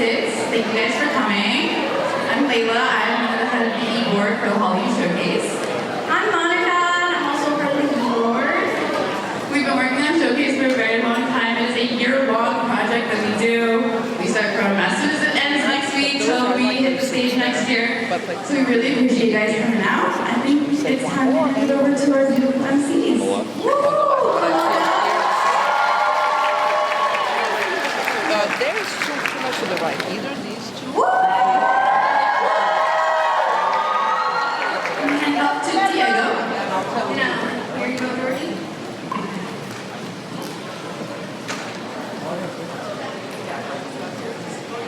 kids. Thank you guys for coming. I'm Layla. I'm the head of the e-board for the Hallyu Showcase. I'm Monica, and I'm also part of the e-board. We've been working on Showcase for a very long time. It is a year-long project that we do. We start from as soon as it ends next week till we hit the stage next year. So we really appreciate you guys coming out. I think it's time to hand it over to our beautiful MCs. There's too much to the right. Either these two. Hand up to Diego. Now, here you go, Georgie.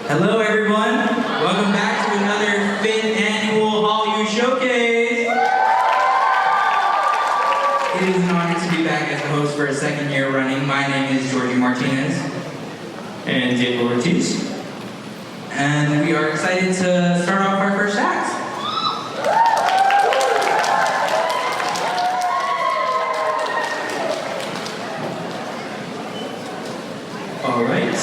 Hello everyone, welcome back to another 5th annual Hallyu Showcase. It is an honor to be back as the host for a second year running. My name is Georgie Martinez. And Diego Ortiz. And we are excited to start off our first act. All right.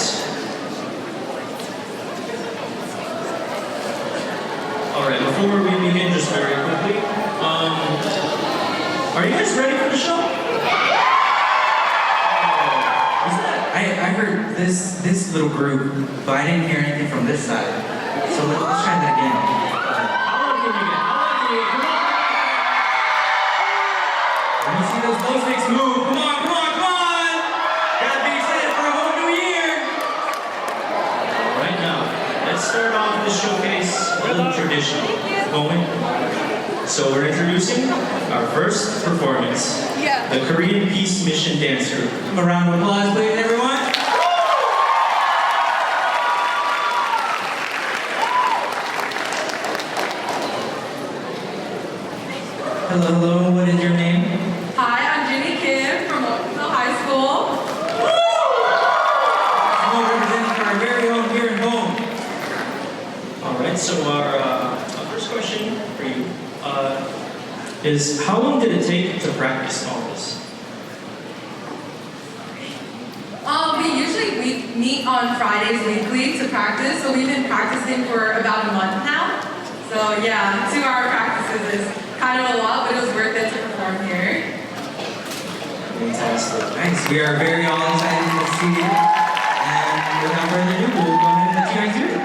All right, before we begin, just very quickly, are you guys ready for the show? I heard this little group, but I didn't hear anything from this side. So let's try that again. How long can you get? Come on! Let me see those glow sticks move. Come on! Gotta be excited for a whole new year. All right, now, let's start off the showcase a little traditional. Going. So we're introducing our first performance, the Korean Peace Mission Dance Group. A round of applause, please, everyone. Hello, what is your name? Hi, I'm Jenny Kim from Watkins High School. We're representing our very own here at home. All right, so our first question for you is, how long did it take to practice all this? We meet on Fridays weekly to practice, so we've been practicing for about a month now. So yeah, 2-hour practices is kind of a lot, but it was worth it to perform here. Fantastic. Nice, we are very all excited to see you. And without further ado, we'll go ahead and let you guys do it.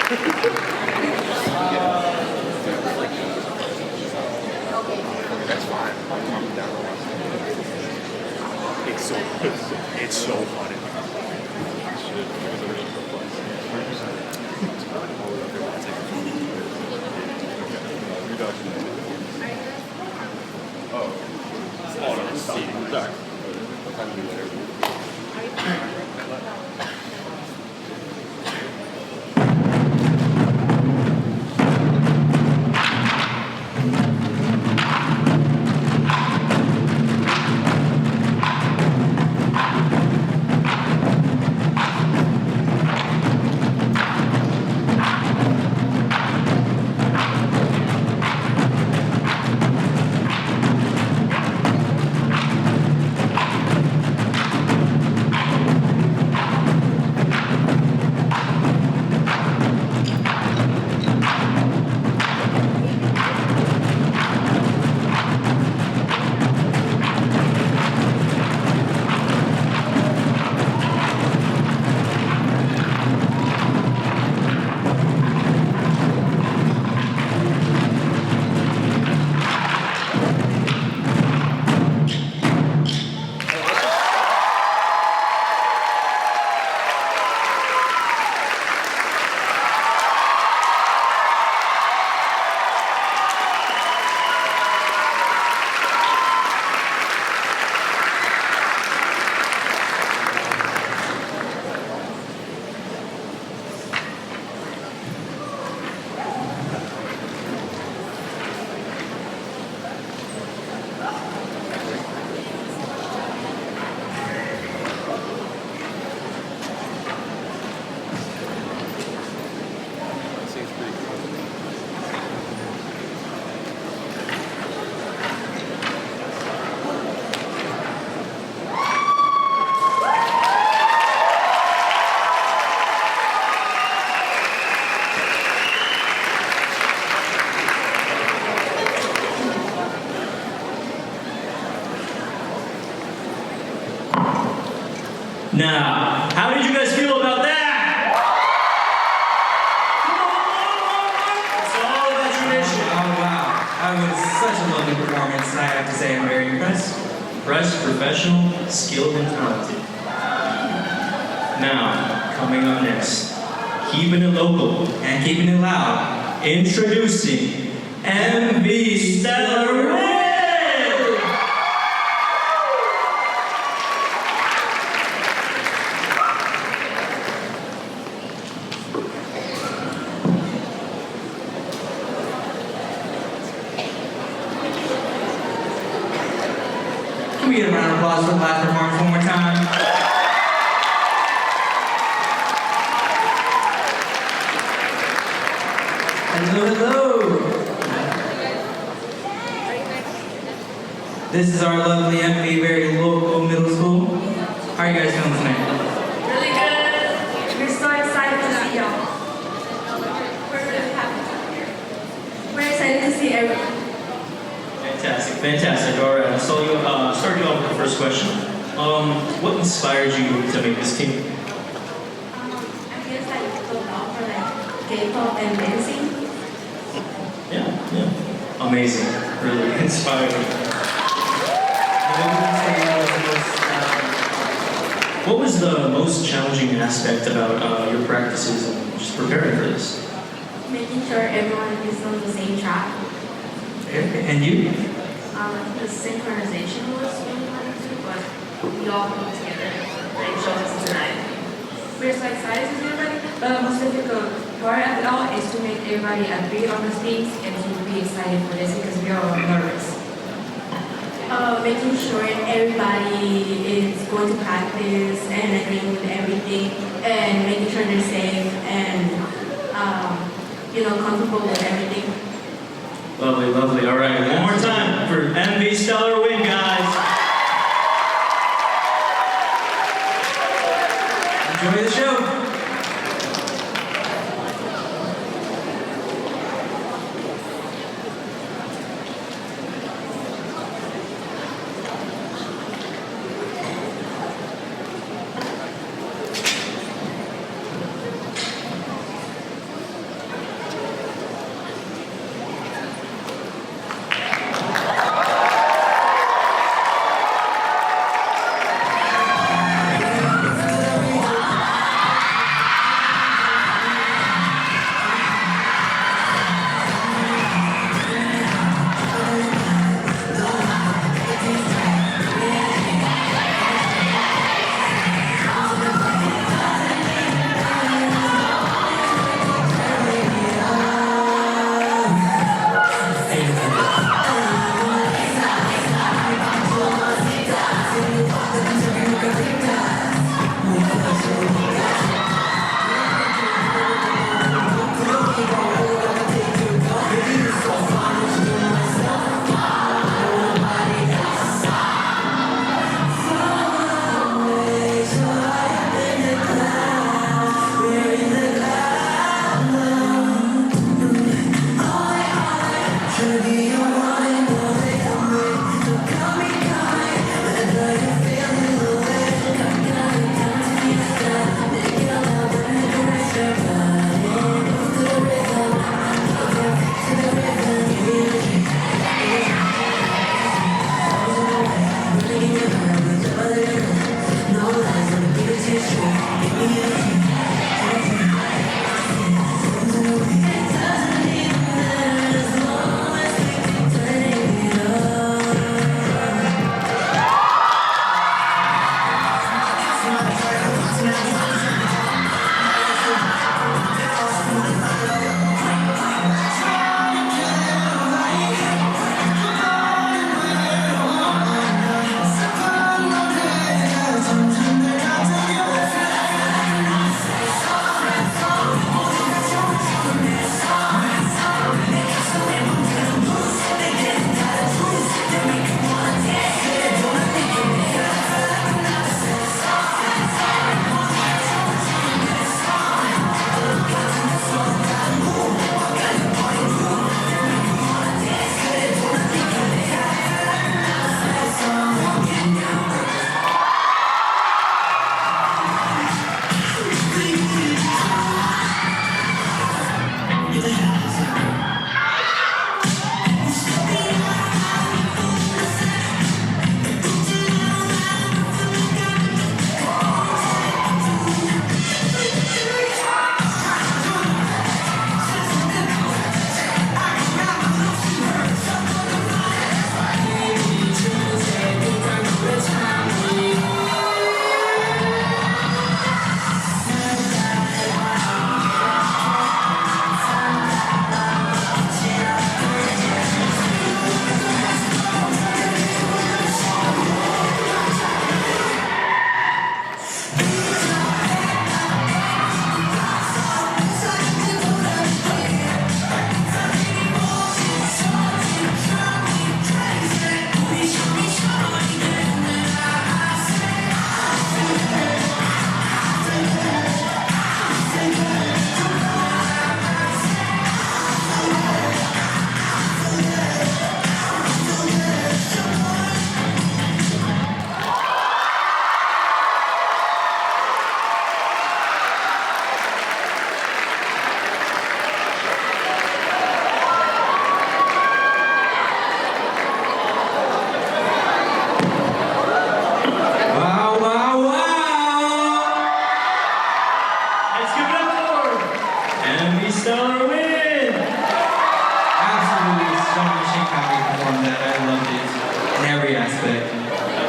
That's fine. I'm down. It's so funny. Oh, no, seating. Sorry. Now, how did you guys feel about that? It's all about tradition. Oh wow, that was such a lovely performance. I have to say I'm very impressed. Fresh, professional, skilled, and talented. Now, coming on next, keeping it local And keeping it loud. introducing MV Stellar Ray! Can we get a round of applause for the last performance one more time? Hello, hello. This is our lovely MV, very local middle school. How are you guys feeling tonight? Really good. We're so excited to see y'all. We're really happy to be here. We're excited to see everyone. Fantastic, fantastic. All right, so you start you off with the first question. What inspired you to make this team? I guess like the love for like K-pop and dancing. Yeah. Amazing. Really inspiring. What was the most challenging aspect about your practices and just preparing for this? Making sure everyone is on the same track. And you? The synchronization was really hard to do, but we all come together and it shows us tonight. We're so excited to see everybody, but the most difficult part of it all is to make everybody agree on the things and to be excited for this because we are all nervous. Making sure everybody is going to practice and agreeing with everything and making sure they're safe and comfortable with everything. Lovely, lovely. All right, one more time for MV Stellar Win, guys. Enjoy the show.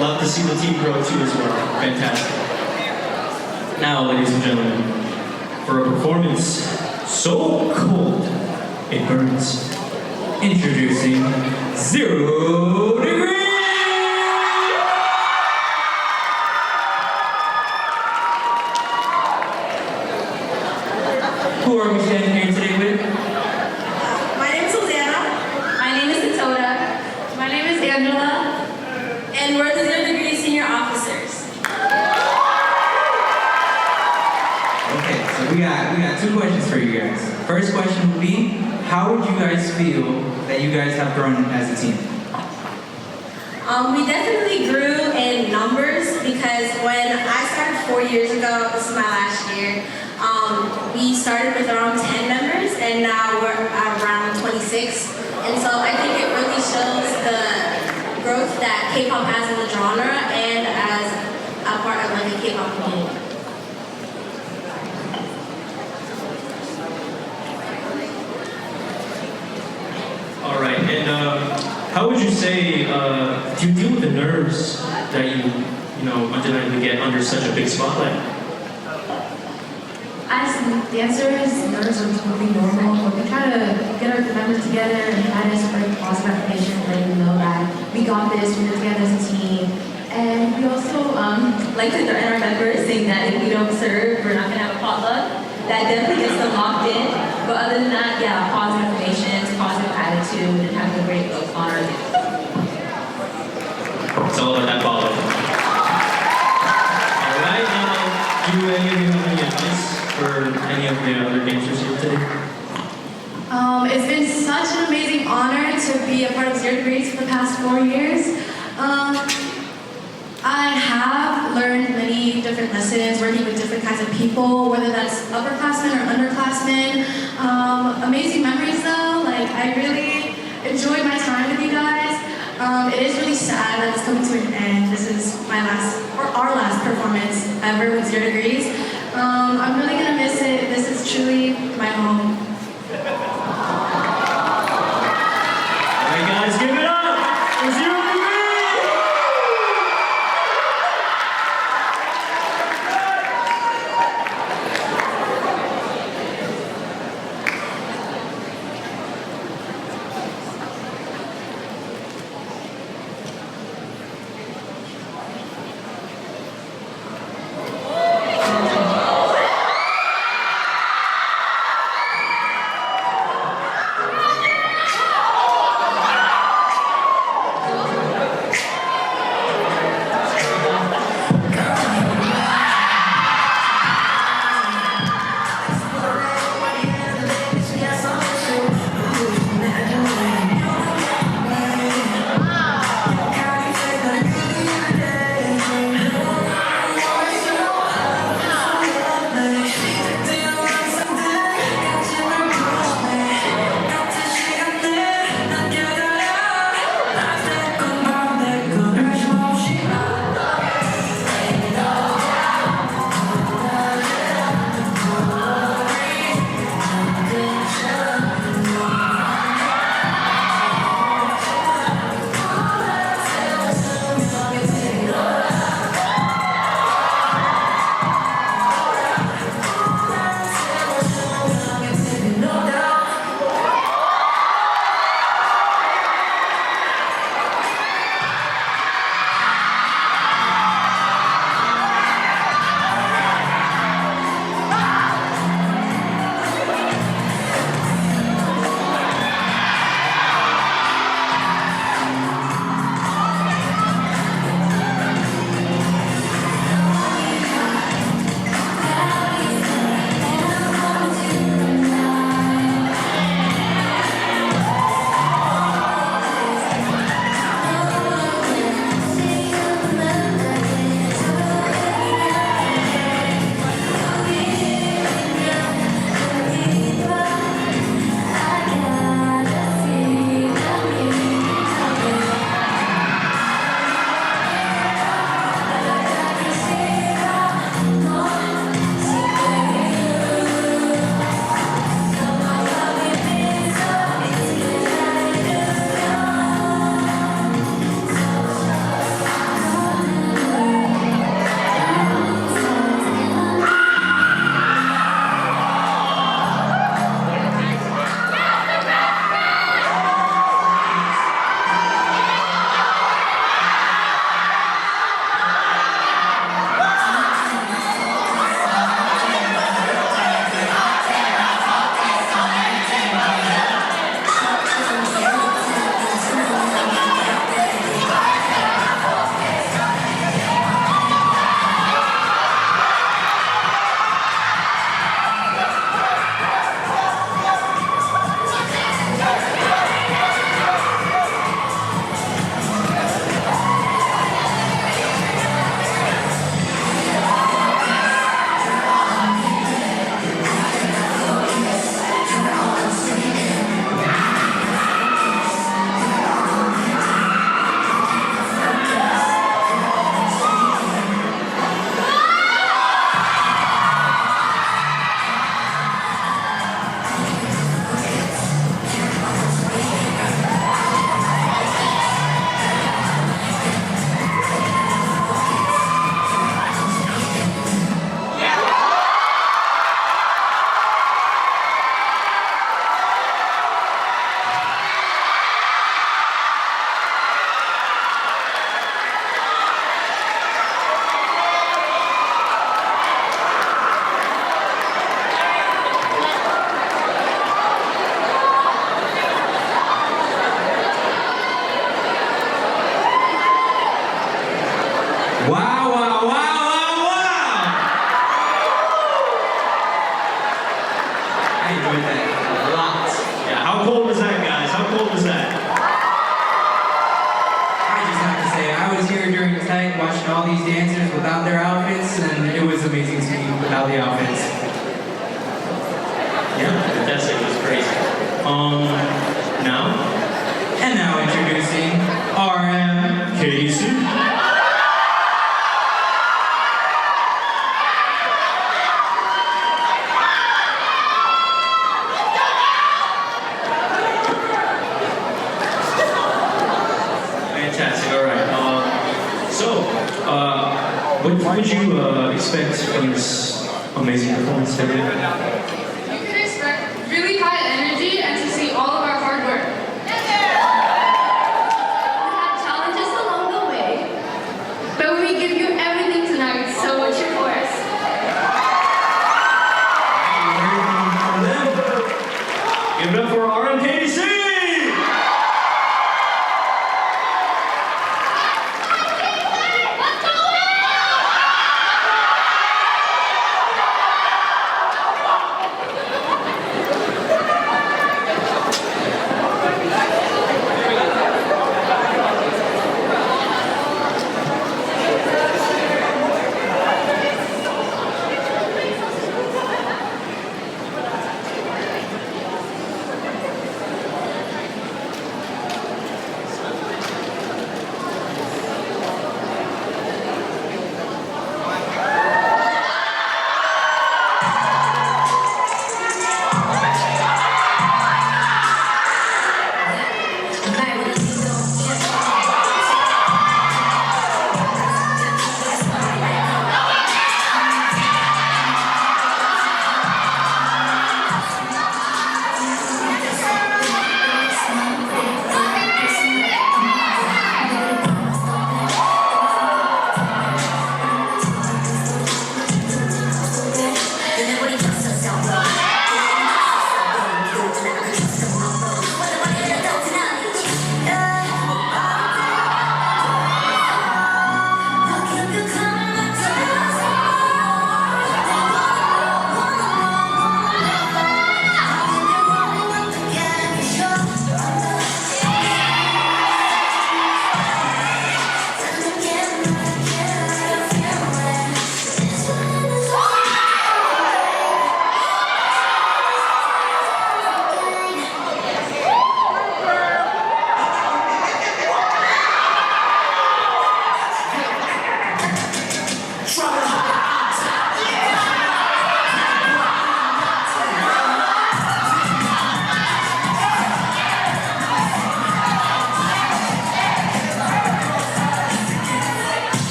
Love to see the team grow too as well. Fantastic. Now, ladies and gentlemen, for a performance so cold it burns, introducing 0 Degree! Who are we standing here today with? My name is Susanna. My name is Dakota. My name is Angela. And we're the 0 Degree Senior Officers. Okay, so we got 2 questions for you guys. First question would be, how would you guys feel that you guys have grown as a team? We definitely grew in numbers because when I started 4 years ago, this is my last year, we started with around 10 members and now we're around 26. And so I think it really shows the growth that K-pop has in the genre and as a part of like the K-pop community. All right, and how would you say, do you deal with the nerves that you undeniably get under such a big spotlight? As dancers, nerves are totally normal, but we try to get our members together and try to spread positive affirmation, letting them know that we got this, we're together as a team. And we also like to threaten our members saying that if we don't serve, we're not going to have a potluck. That definitely gets them locked in. But other than that, yeah, positive affirmations, positive attitude, and having a great look on our dance. It's all about that ball. All right, now, do any of you have any advice for any of the other dancers here today? It's been such an amazing honor to be a part of 0 Degrees for the past 4 years. I have learned many different lessons working with different kinds of people, whether that's upperclassmen or underclassmen. Amazing memories though, like I really enjoyed my time with you guys. It is really sad that it's coming to an end. This is my last, or our last performance ever with 0 Degrees. I enjoyed that a lot. Yeah, how cold was that, guys? How cold was that? I just have to say, I was here during the night watching all these dancers without their outfits, and it was amazing to see without the outfits. Yeah, fantastic. It was crazy. Now? And now introducing RM. Casey. Fantastic. All right. What would you expect from this amazing performance today? You can expect really high energy and to see all of our hard work. We had challenges along the way, but we give you everything tonight, so what's your course? You heard from them. Give it up for RMKC!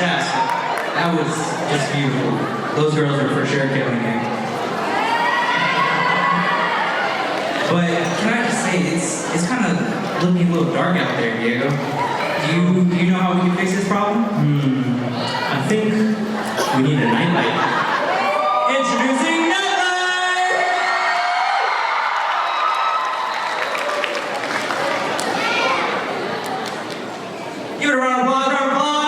fantastic. That was just beautiful. Those girls are for sure killing it. But can I just say, it's kind of looking a little dark out there, Diego. Do you know how we can fix this problem? I think we need a nightlight. Introducing Nightlight! Give it a round of applause, round of applause!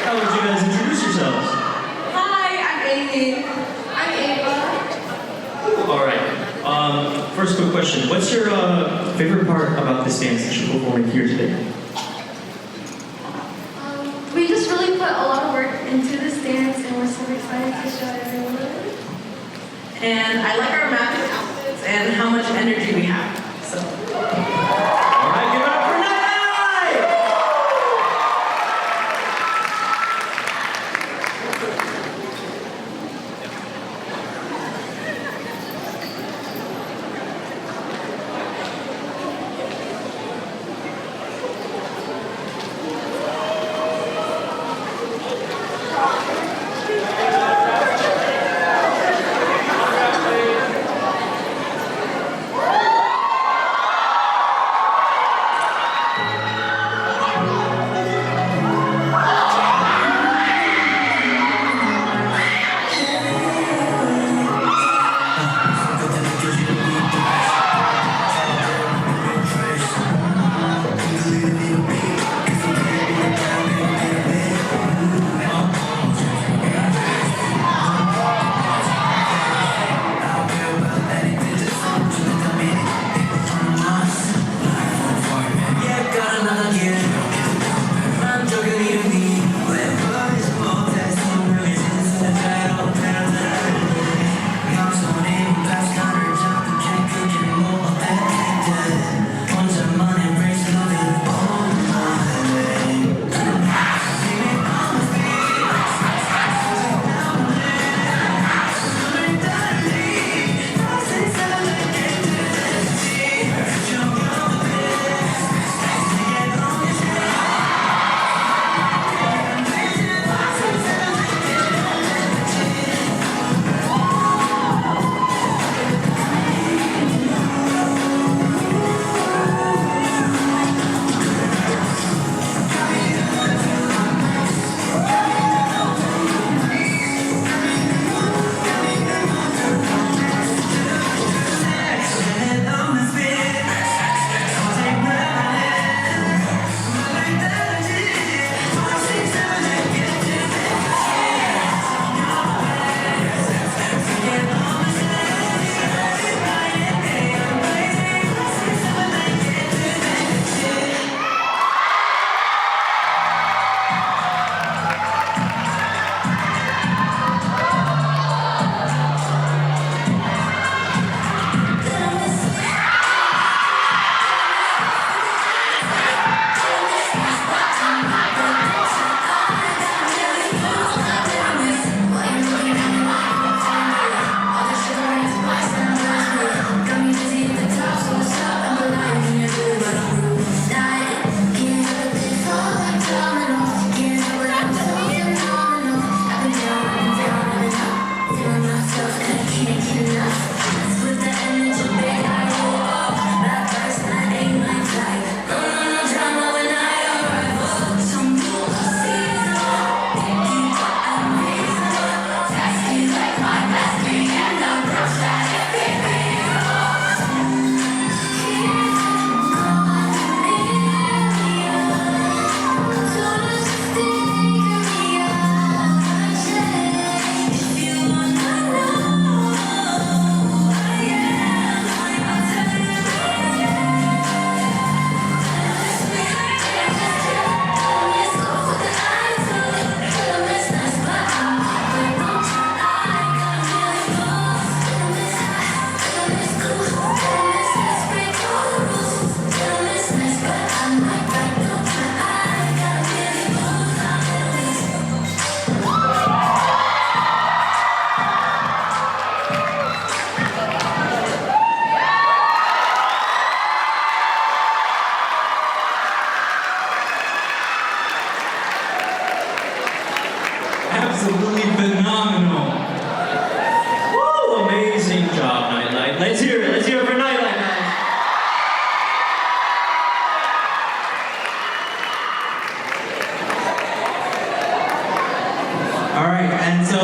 How would you guys introduce yourselves? Hi, I'm Amy. I'm Ava. All right. First quick question. What's your favorite part about this dance that you're performing here today? We just really put a lot of work into this dance, and we're so excited to show everyone. And I like our matching outfits and how much energy we have. So. All right, give it up for Nightlight!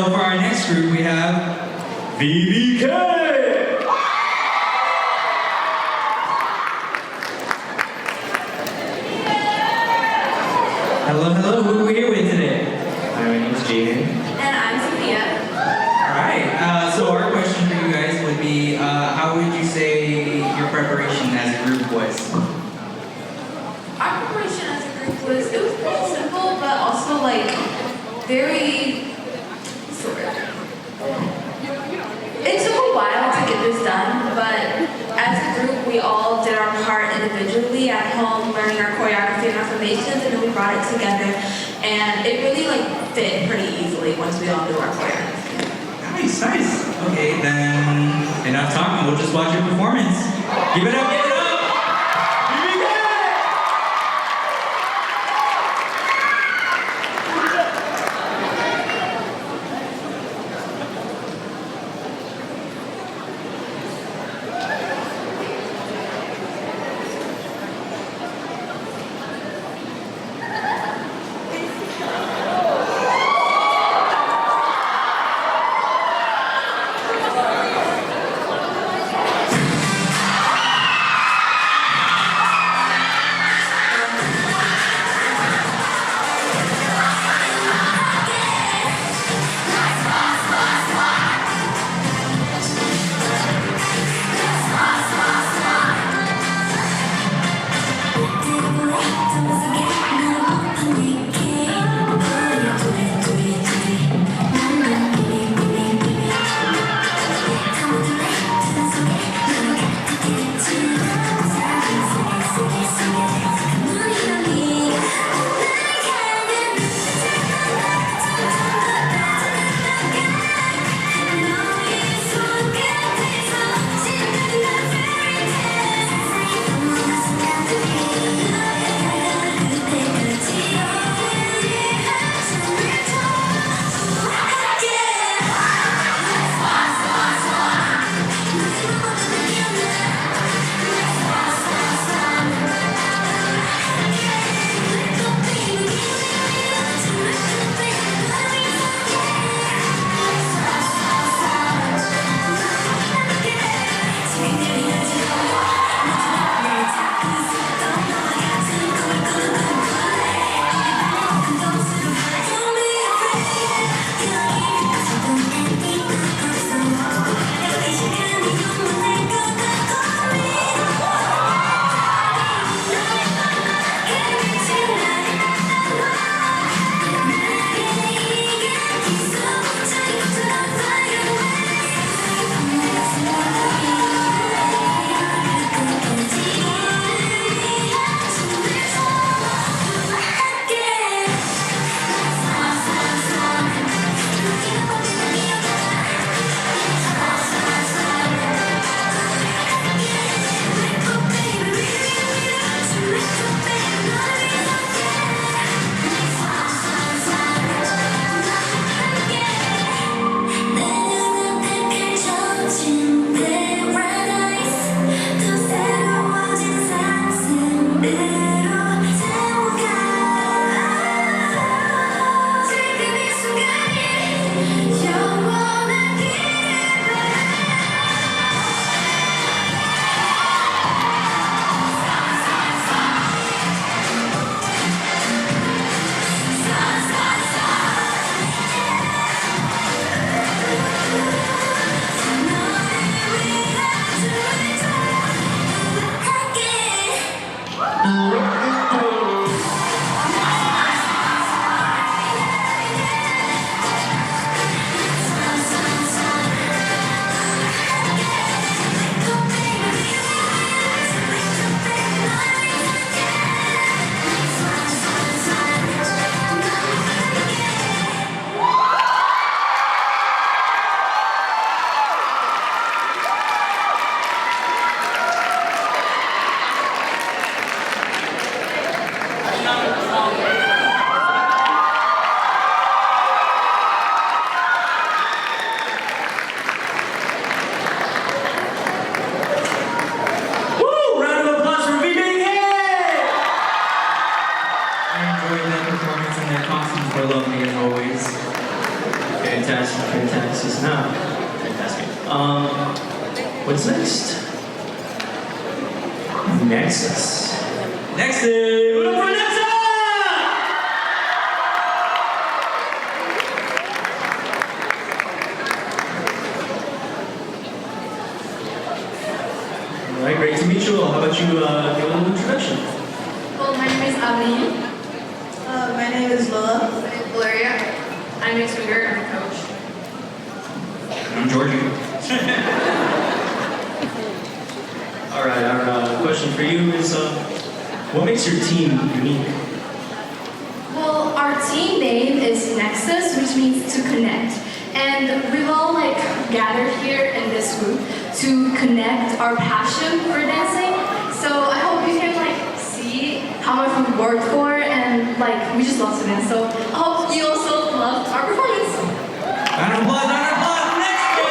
so for our next group, we have VBK! hello, hello. Who are we here with today? Hi, my name is Jaden. And I'm Sophia. All right. So our question for you guys would be, how would you say your preparation as a group was? Our preparation as a group was pretty simple, but also like very sort of. It took a while to get this done, but as a group we all did our part individually at home, learning our choreography and our formations, and then we brought it together, and it really like fit pretty easily once we all knew our choreography. Nice, nice. Okay, then enough talking. We'll just watch your performance. Give it up, give it up. fantastic. Now, fantastic. What's next? Nexus. Next is. Put up for Nexus! All right, great to meet you all. How about you give a little introduction? Well, my name is Aline. My name is Lola. My name is Valeria. I'm a swinger and a coach. I'm Georgie. All right, our question for you is, what makes your team unique? Well, our team name is Nexus, which means to connect. And we've all gathered here in this group to connect our passion for dancing. So I hope you can see how much we worked for, and we just love to dance. So I hope you also loved our performance. Round of applause, round of applause. Next one.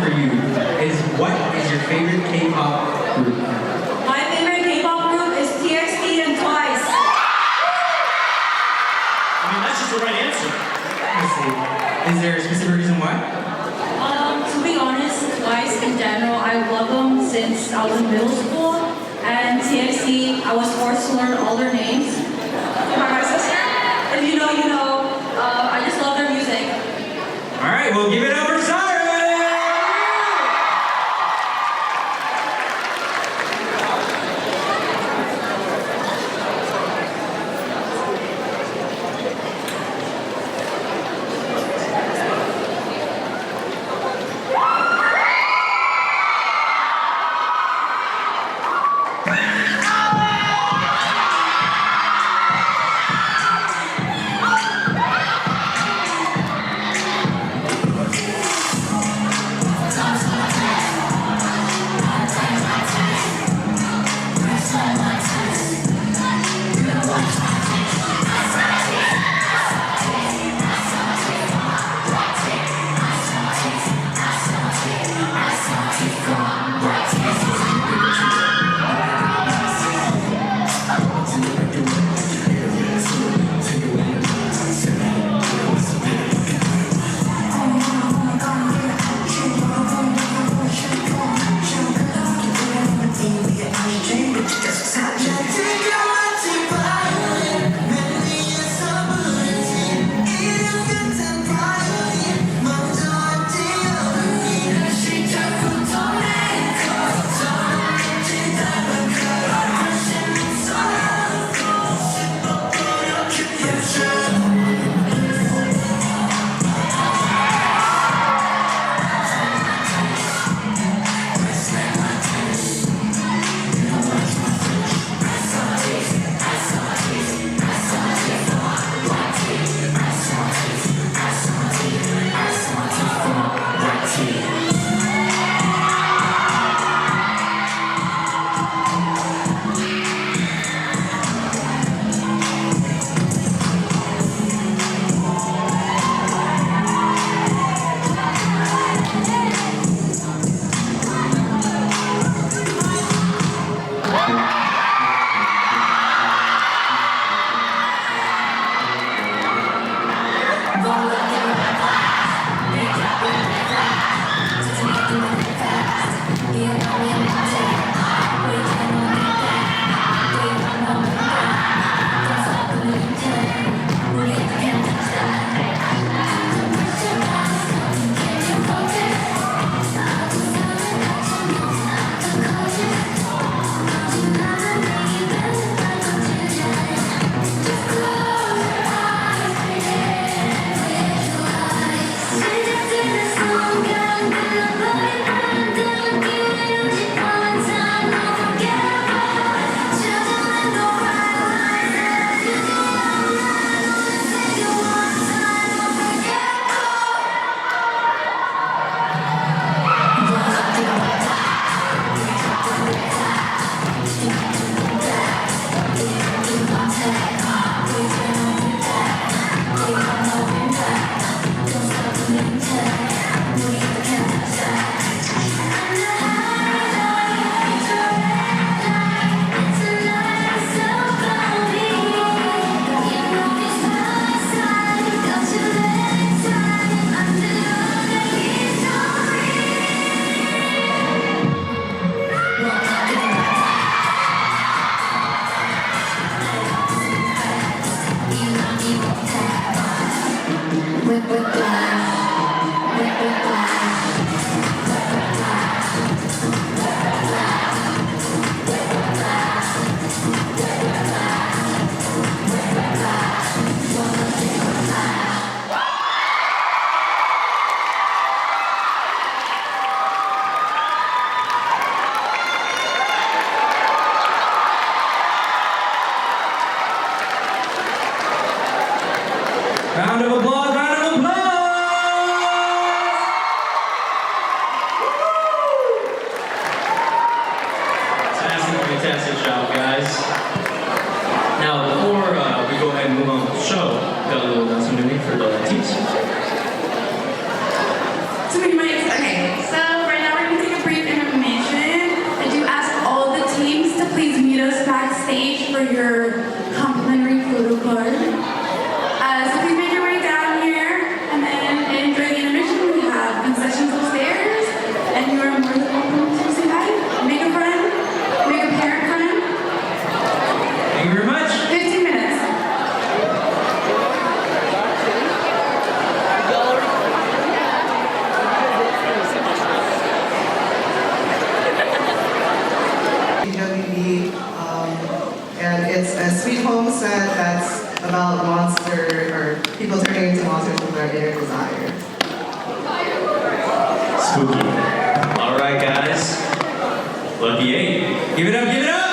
for you is, what is your favorite K-pop group? My favorite K-pop group is TXT and Twice. I mean, that's just the right answer. Let's see. Is there a specific reason why? To be honest, Twice in general, I love them since I was in middle school. And TXT, I was forced to learn all their names by my sister. If you know, you know. I just love their music. All right, well, give it up for Siren! Round of applause, round of applause! Give it up, give it up!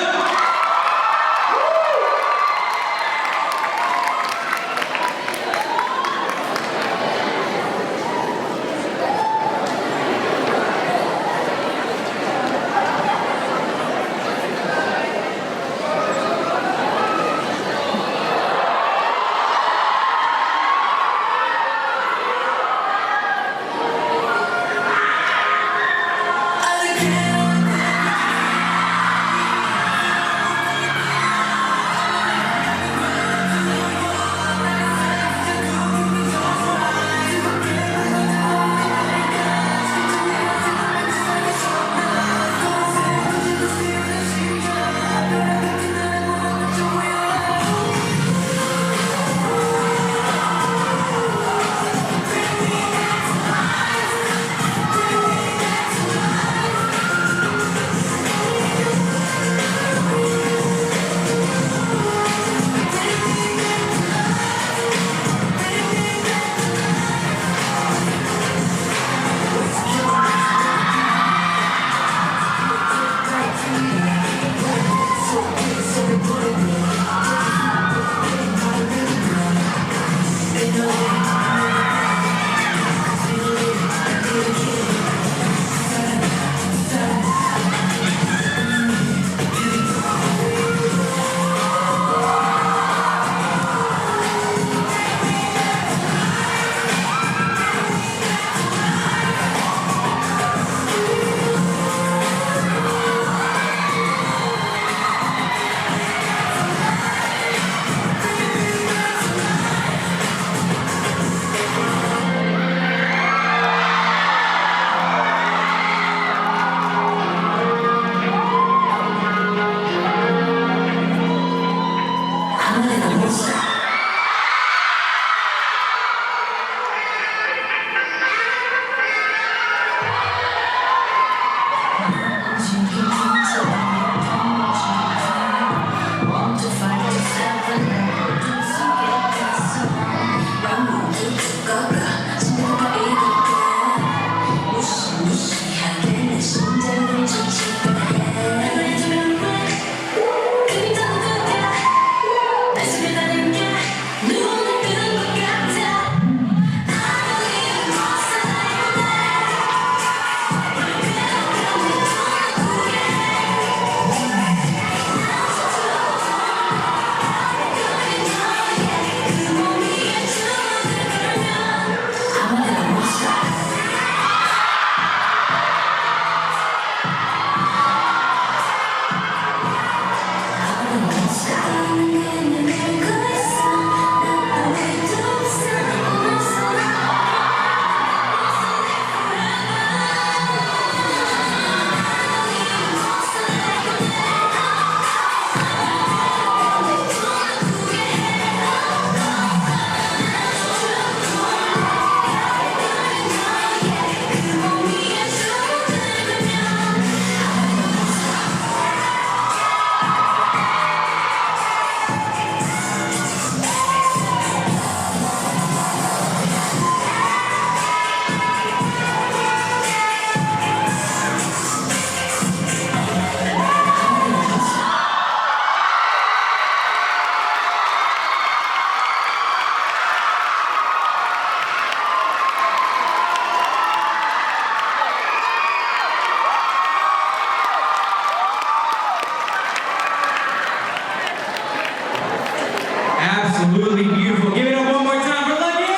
Absolutely beautiful. Give it up one more time for Lucky!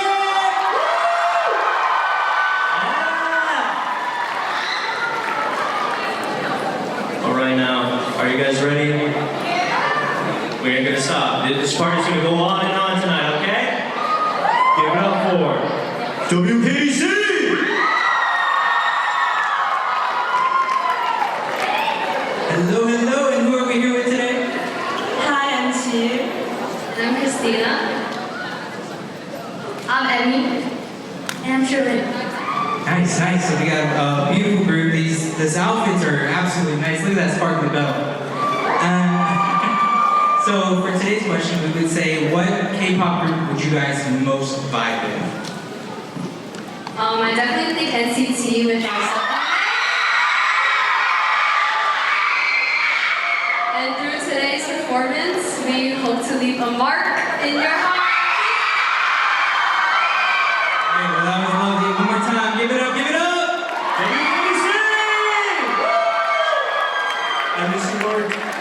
All right, now, are you guys ready? We ain't gonna stop. This party's gonna go on and on tonight, okay? Give it up for WKC! Hello, hello, and who are we here with today? Hi, I'm Sue. And I'm Christina. I'm Emmy. And I'm Shirley. Nice, nice. So we got a beautiful group. These outfits are absolutely nice. Look at that sparkly belt. So for today's question, we would say, what K-pop group would you guys most vibe with? I definitely think NCT with myself. to leave a mark in your heart. Hey, well, that was lovely. One more time. Give it up, give it up! I miss you, Lord.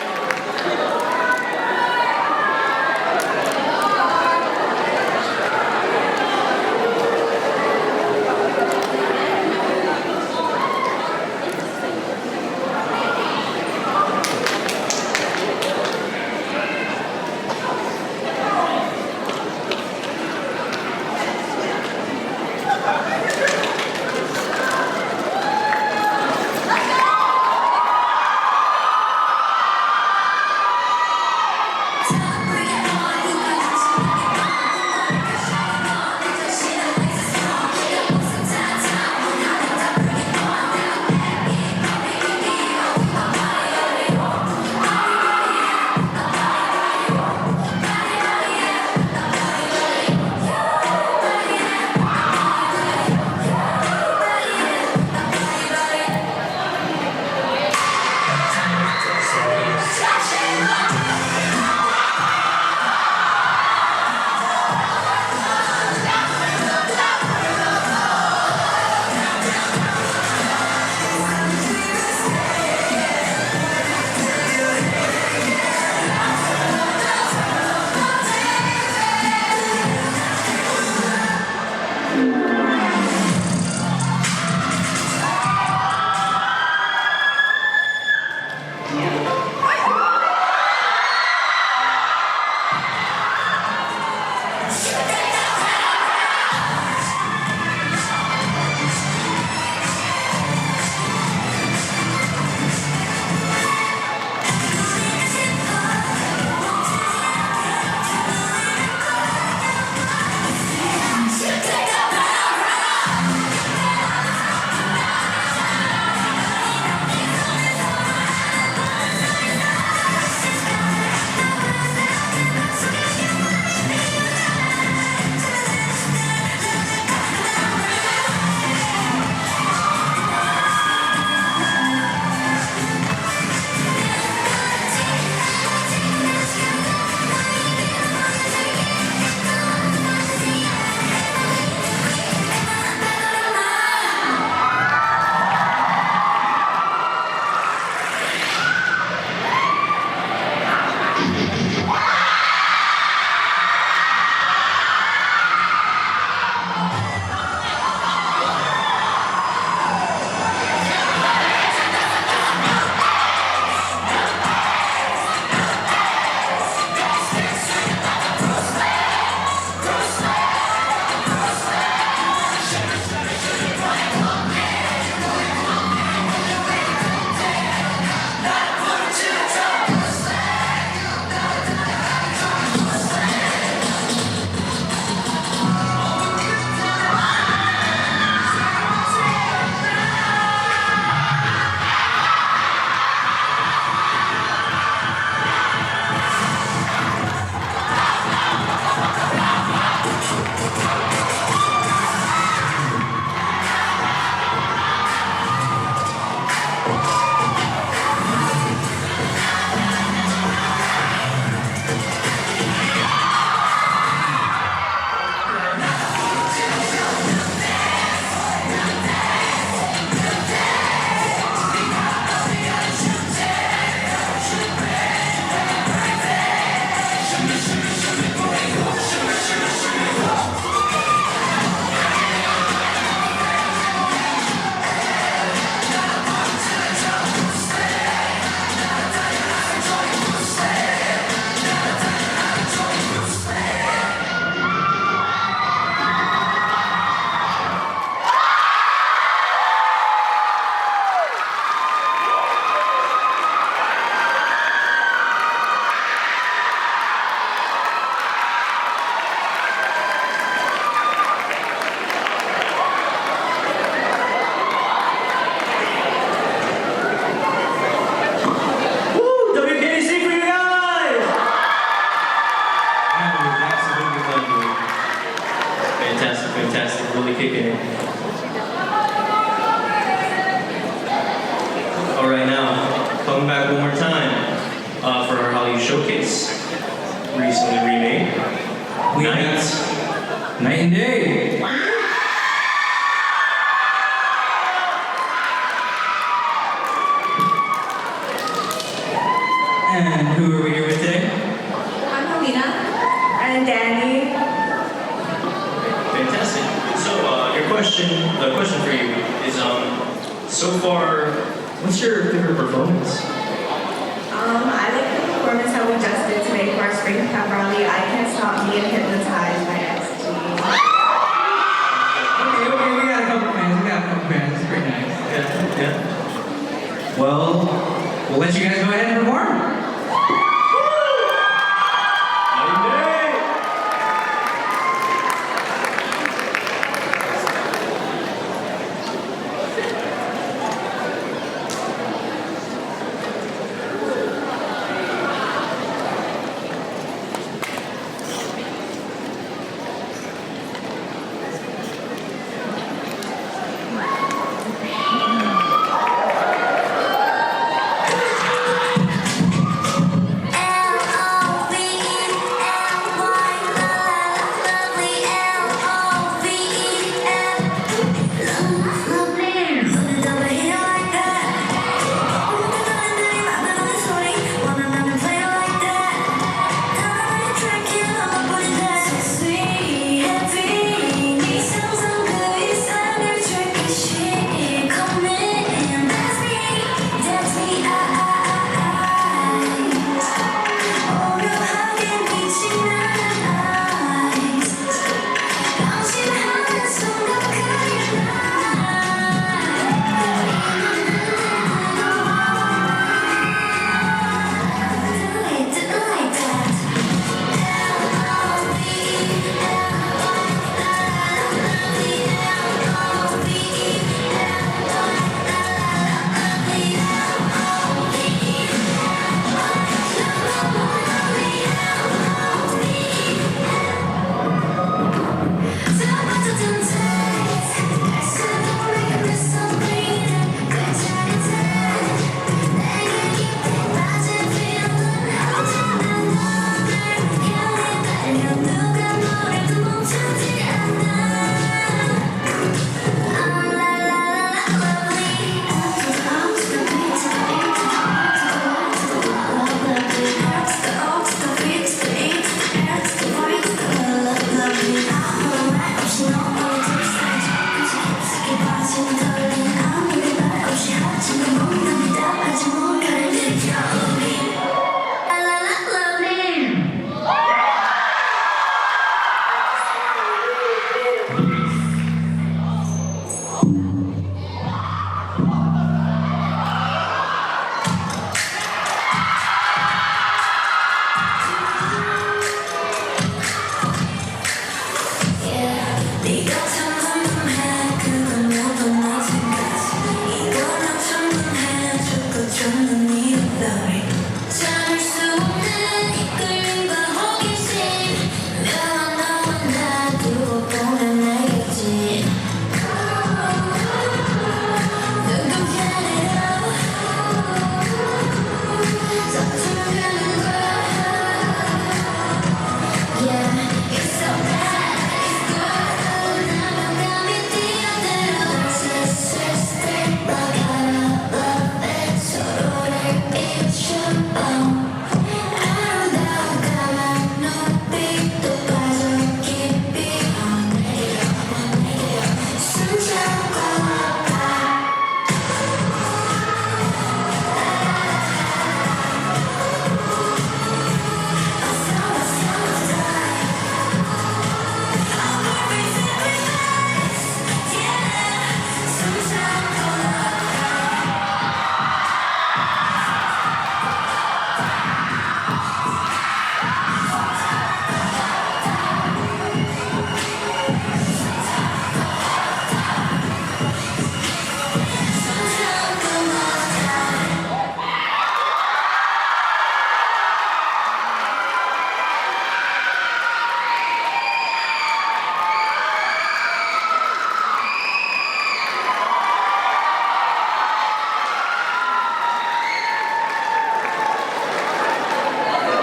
really kicking in. All right, now, coming back one more time for our Hallyu showcase. recently remade. We Night. have Night and Day. And who are we here with today? I'm Helena. And Danny. Fantastic. So, the question for you is, so far, what's your favorite performance? I like the performance that we just did today for our spring pep rally. I Can't Stop Being Hypnotized by XG. Okay, we got a couple fans. It's pretty nice. Yeah. Well, we'll let you guys go ahead and perform. Night and Day.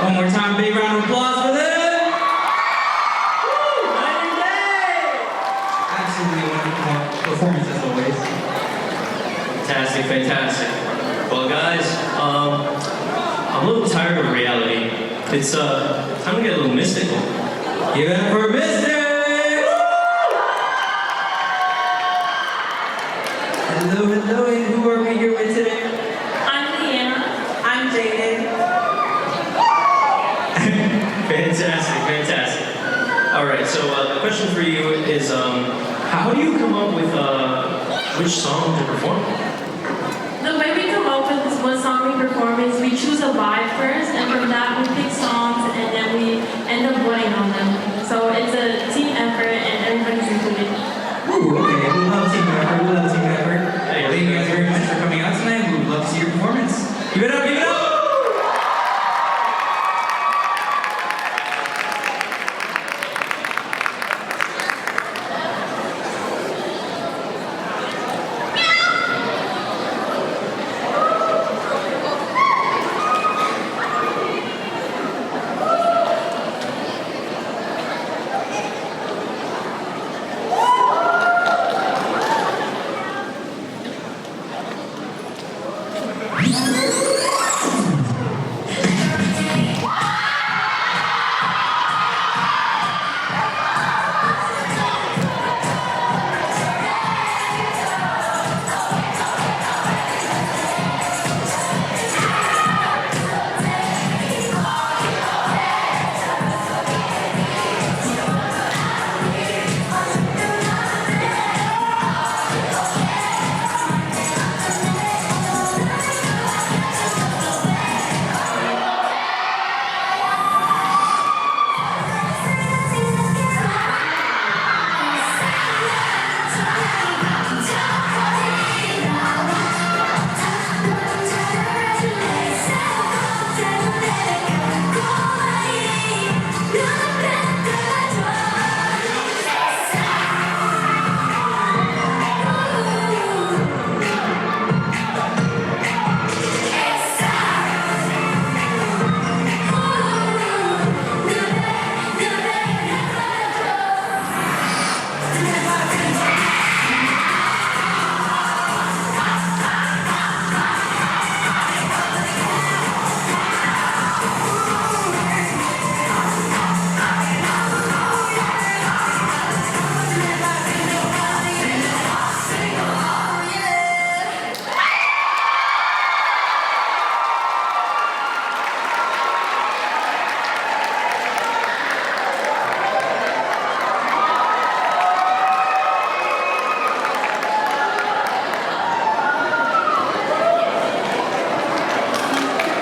One more time, big round of applause. performance as always. Fantastic, fantastic. Well, guys, I'm a little tired of reality. It's time to get a little mystical. Give it up for Mystic! Hello, hello, and who are we here with today? I'm Leanna. I'm Jaden. Fantastic, fantastic. All right, so the question for you is, how do you come up with which song to perform? The way we come up with what song we perform is we choose a vibe first, and from that we pick songs, and then we end up voting on them. So it's a team effort, and everybody's included. Ooh, okay, we love team effort, we love team effort. Thank you guys very much for coming out tonight. We would love to see your performance. Give it up, give it up!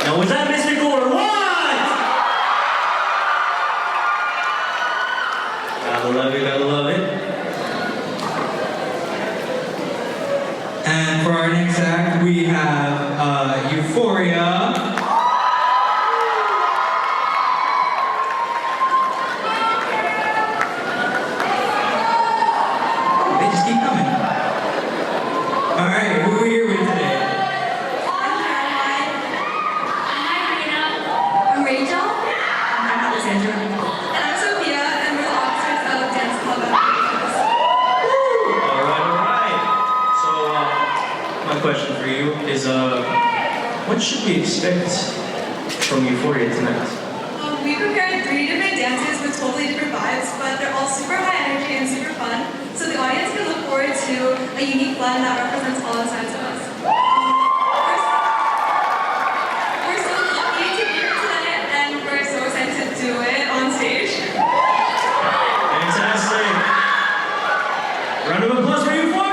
Now, was that mystical or what? Gotta love it, gotta love it. And for our next act, we have Euphoria. They just keep coming. All right, who are we here with today? I'm Rachel. I'm Alexandra. And I'm Sophia, and we're the officers of Dance Club Applications. All right. So, my question for you is, what should we expect from Euphoria tonight? We prepared 3 different dances with totally different vibes, but they're all super high energy and super fun. So the audience can look forward to a unique blend that represents all sides of us. We're so lucky to be here tonight, and we're so excited to do it on stage. Fantastic. Round of applause for Euphoria!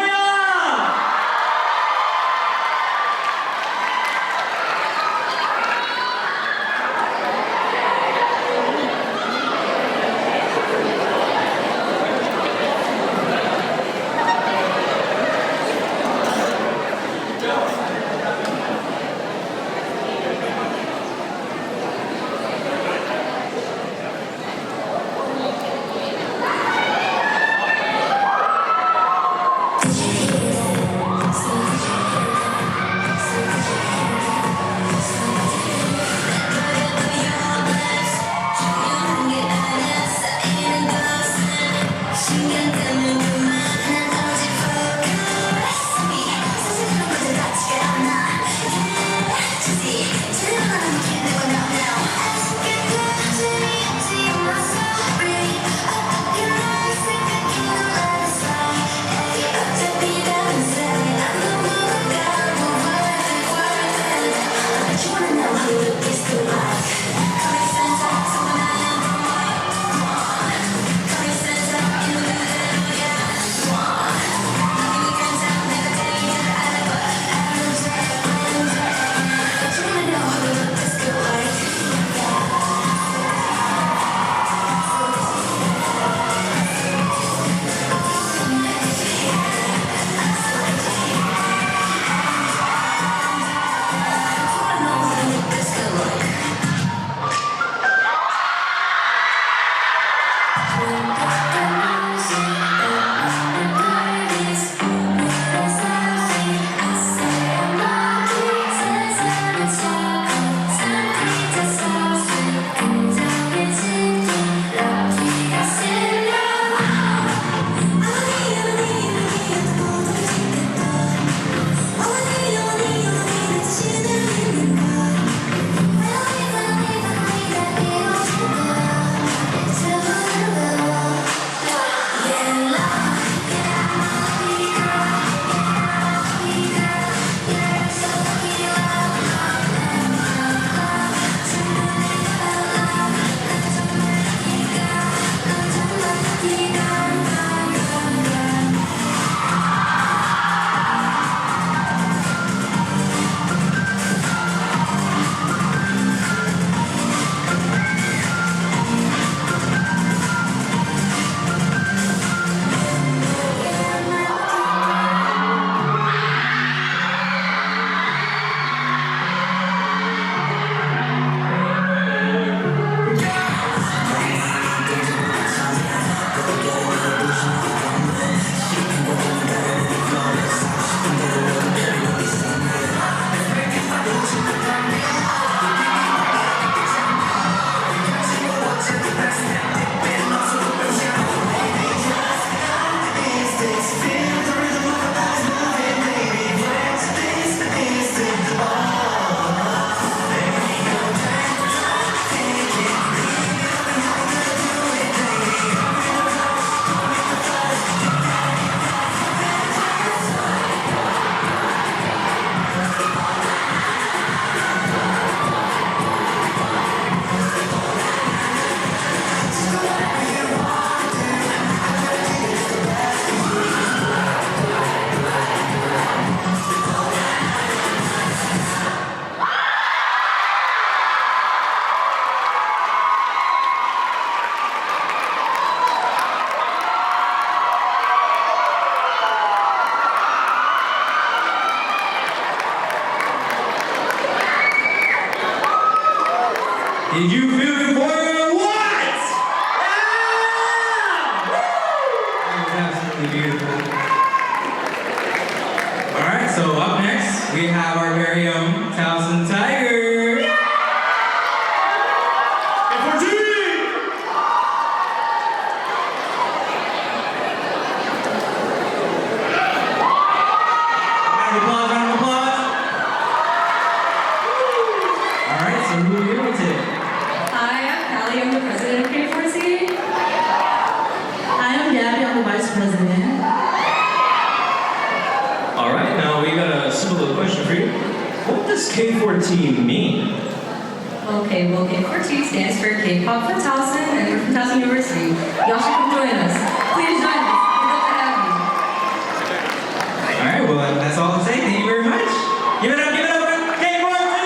Did you feel it for your what? That was absolutely beautiful. Alright, so up next, we have our very own Towson Tiger. K14 mean? Okay, well, K14 stands for K-pop for Towson, and we're from Towson University. Y'all should come join us. Please join us. We'd love to have you. All right, well, that's all I'll say. Thank you very much. Give it up for K14!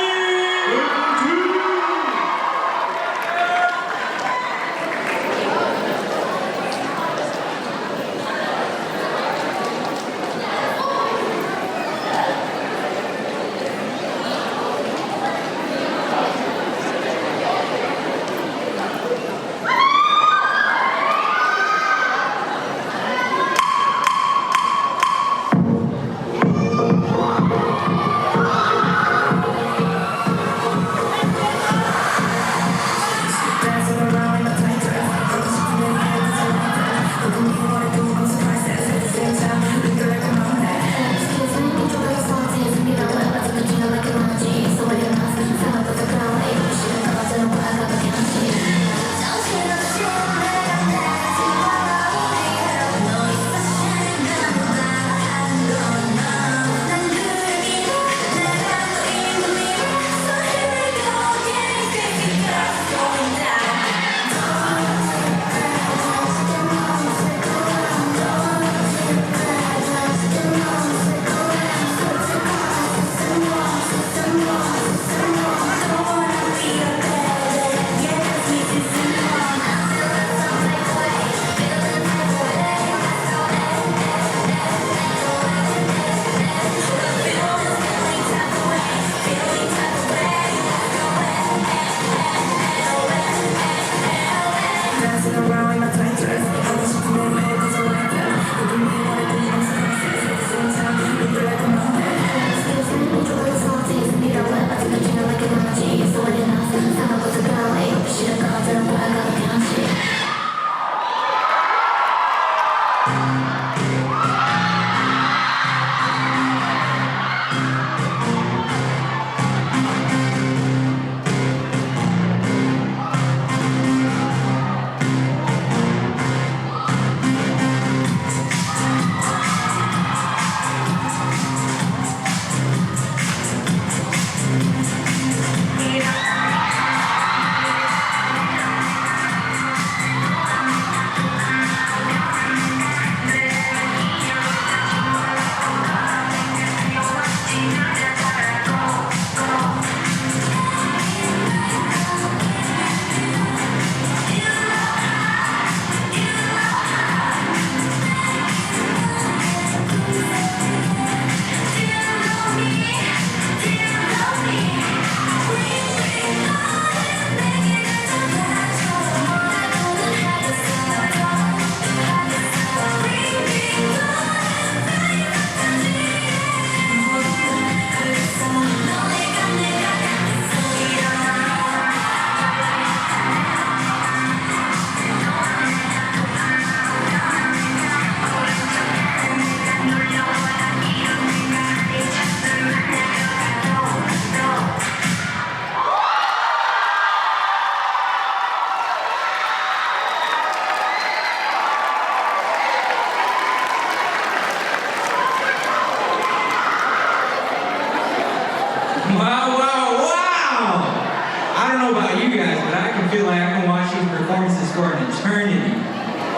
feel like I can watch these performances for an eternity.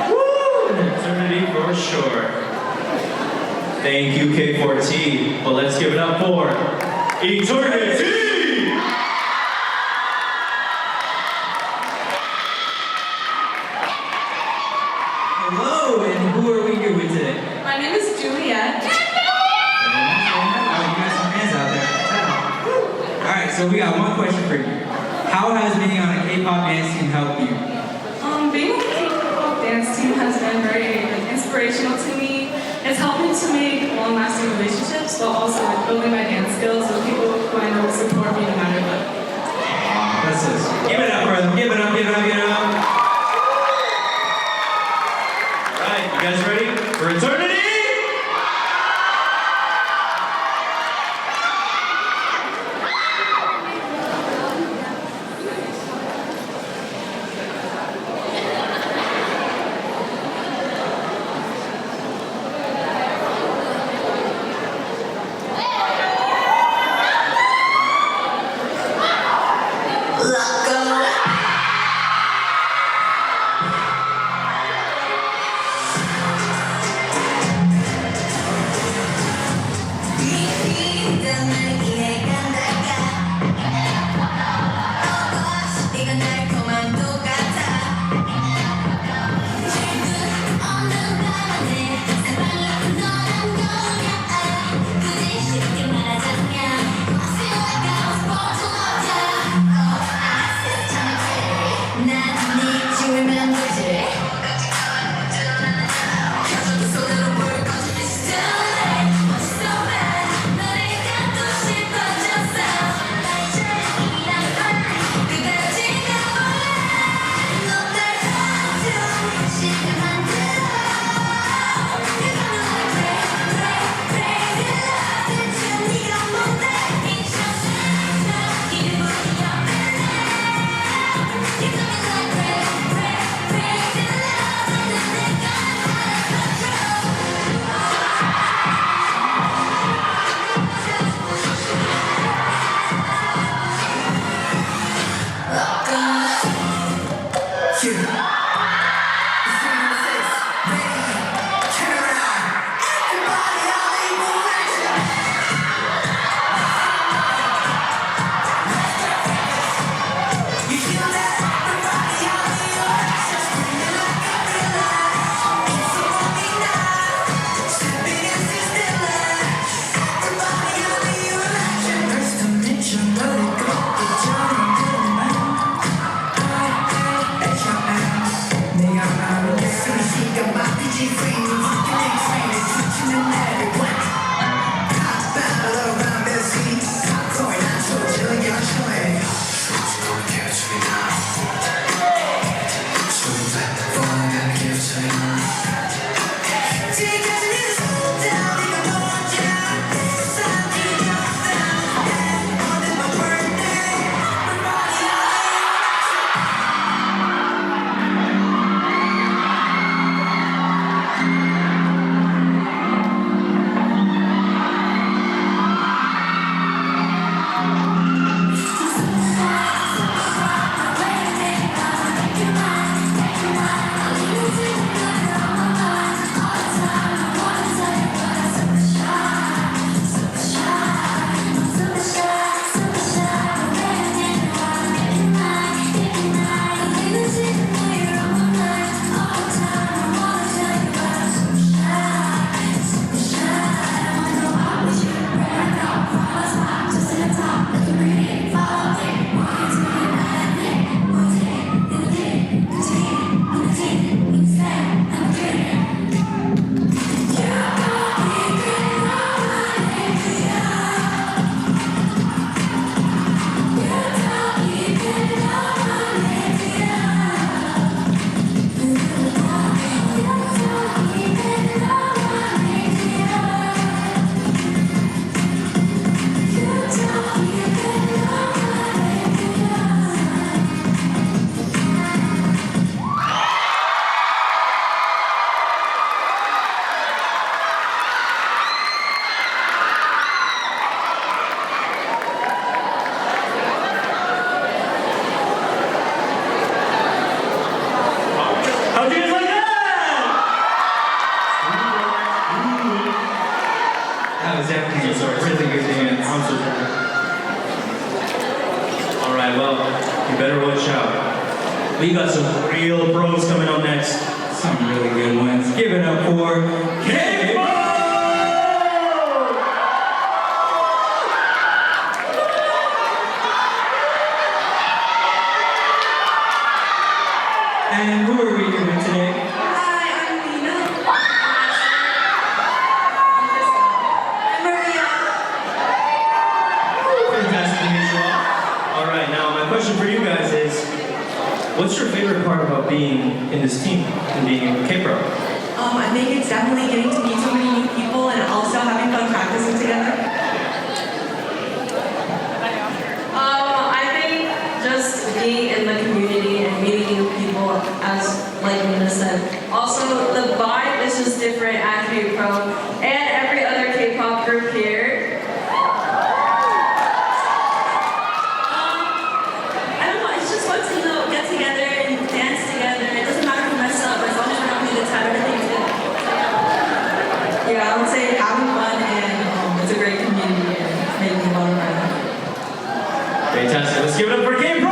Woo! An eternity for sure. Thank you, K4T. But let's give it up for Eternity! Hello, and who are we here with today? My name is Juliet. Oh, you got some fans out there. All right, so we got one question for you. How has being on a K-pop dance team helped you? Being on the K-pop dance team has been very inspirational to me. It's helped me to make long-lasting relationships while also building my dance skills with people who I know will support me no matter what. That's it. Give it up for them. Give it up, give it up, give it up. All right, you guys ready for eternity? We got some real pros coming up next. Some really good ones. Give it up for K-pop! What's your favorite part about being in this team and being a K-Pro? I think it's definitely getting to meet so many new people and also having fun practicing together. I think just being in the community and meeting new people, as like Nina said. Also, the vibe is just different at K-Pro and every other K-pop group here. I don't know, it's just fun to get together and dance together. It doesn't matter if we mess up, as long as we're having a good time, everything's good. Yeah, I would say having fun and it's a great community and making a lot of friends. Fantastic. Let's give it up for K-Pro!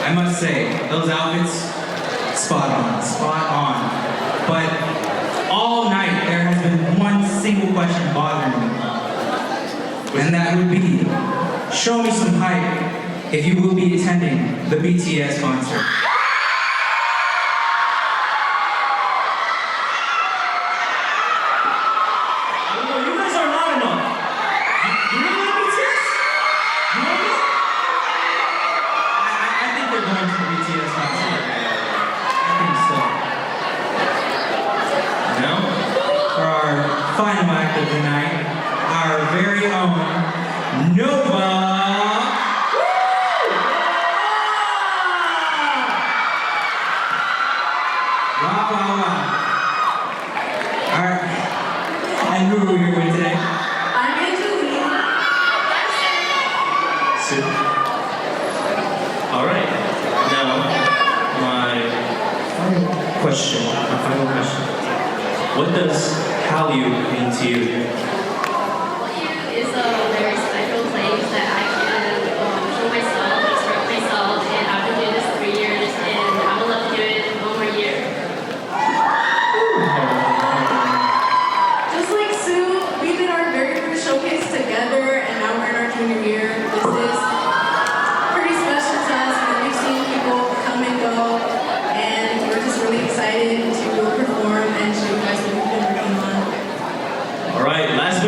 I must say, those outfits, spot on, spot on. But all night there has been one single question bothering me. And that would be, show me some hype if you will be attending the BTS concert. Final act of the night, our very own Nova. Sue? All right. Now, my final question. What does Hallyu mean to you? Hallyu is a very special place that I can show myself, express myself, and I've been doing this 3 years, and I would love to do it one more year. Just like Sue, we did our very first showcase together, and now we're in our junior year. This is pretty special to us, and we've seen people come and go, and we're just really excited to perform and show you guys what we've been working on. All right, last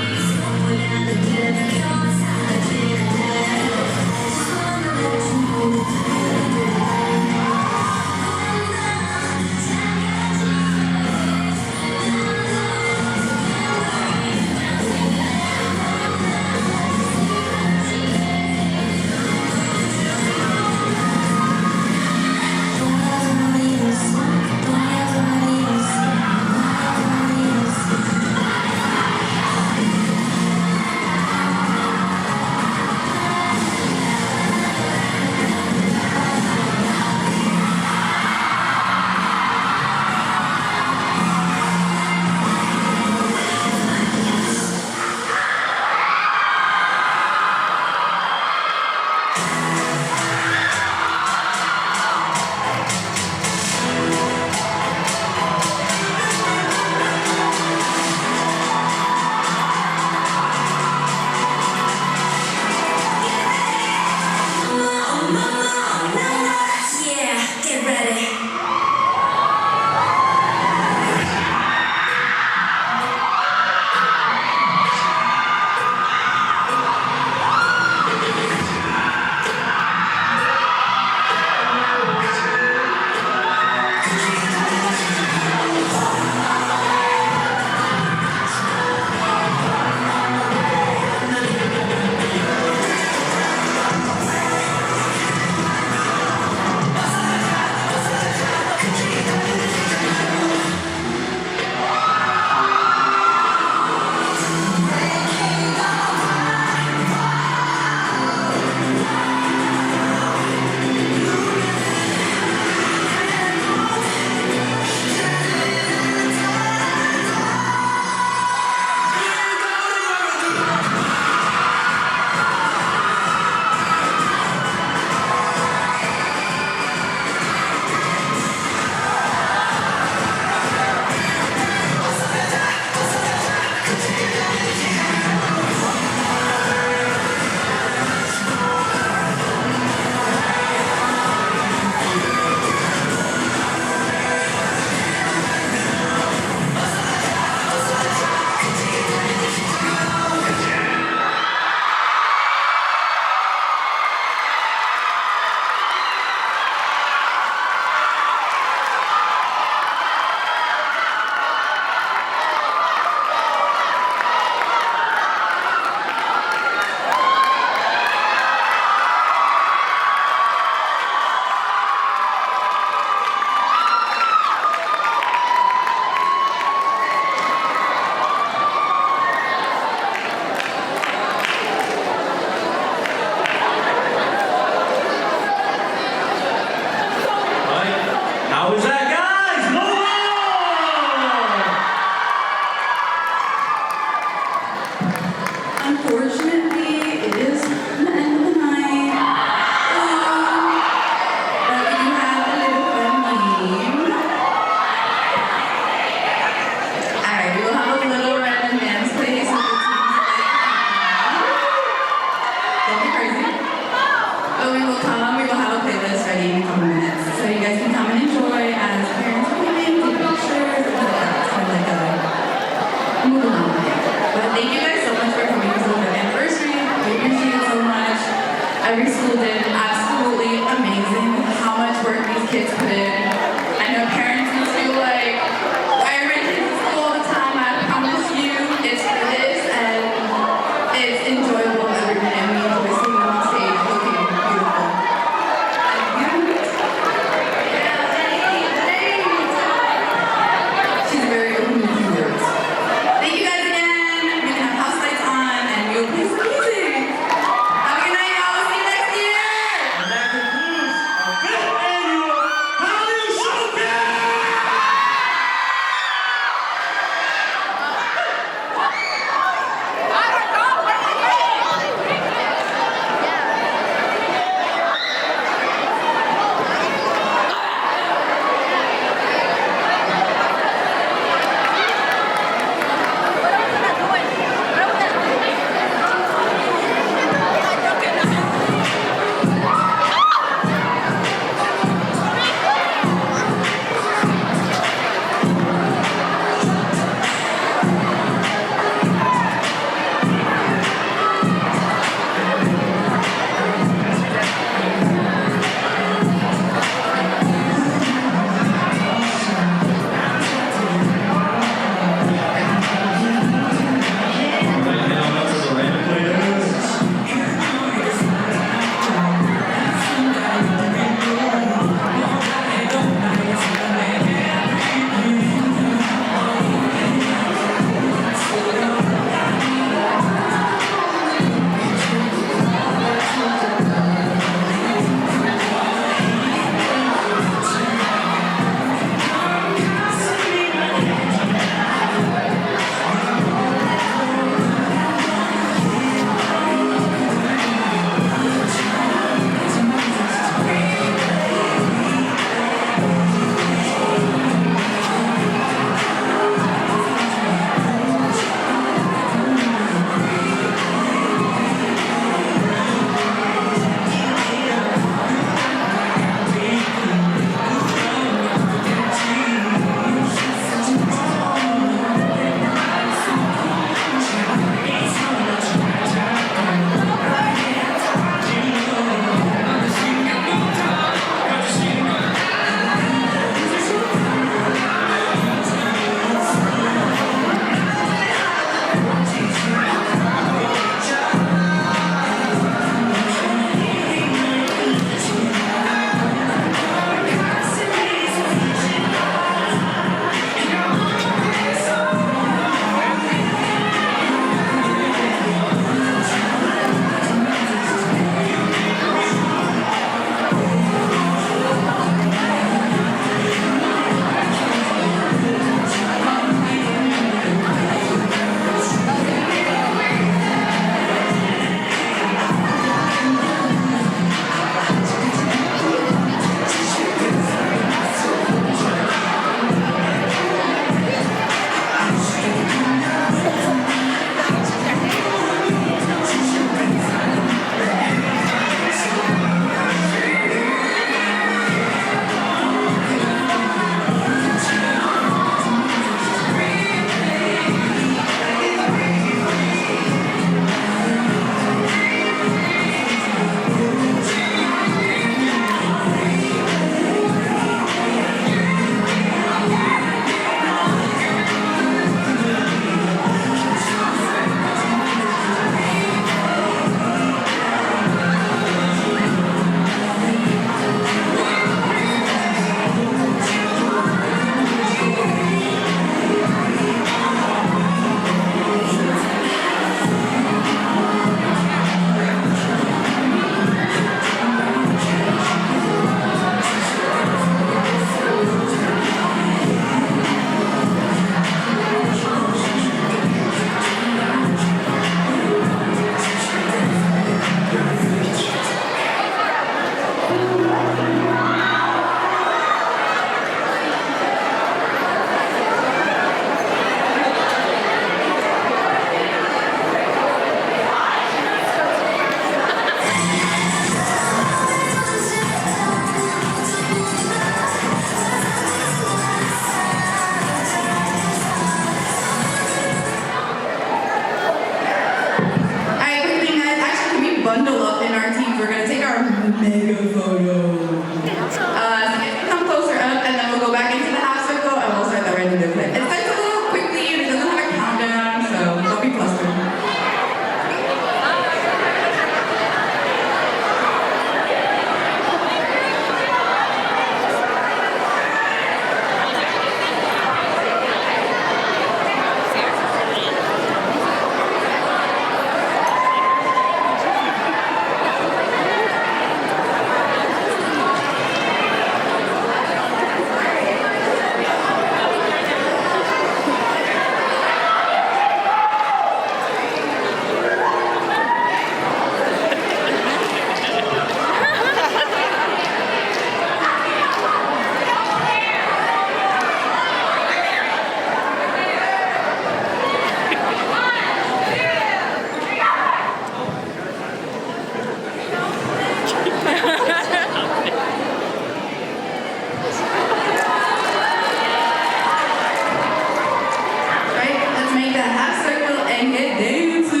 a half circle and get dancing.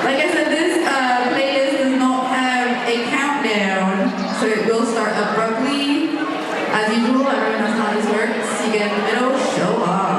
Like I said, this playlist does not have a countdown, so it will start abruptly. As usual, everyone knows how this works. You get in the middle, show off.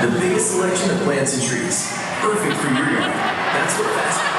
The biggest selection of plants and trees. Perfect for your yard. That's what fast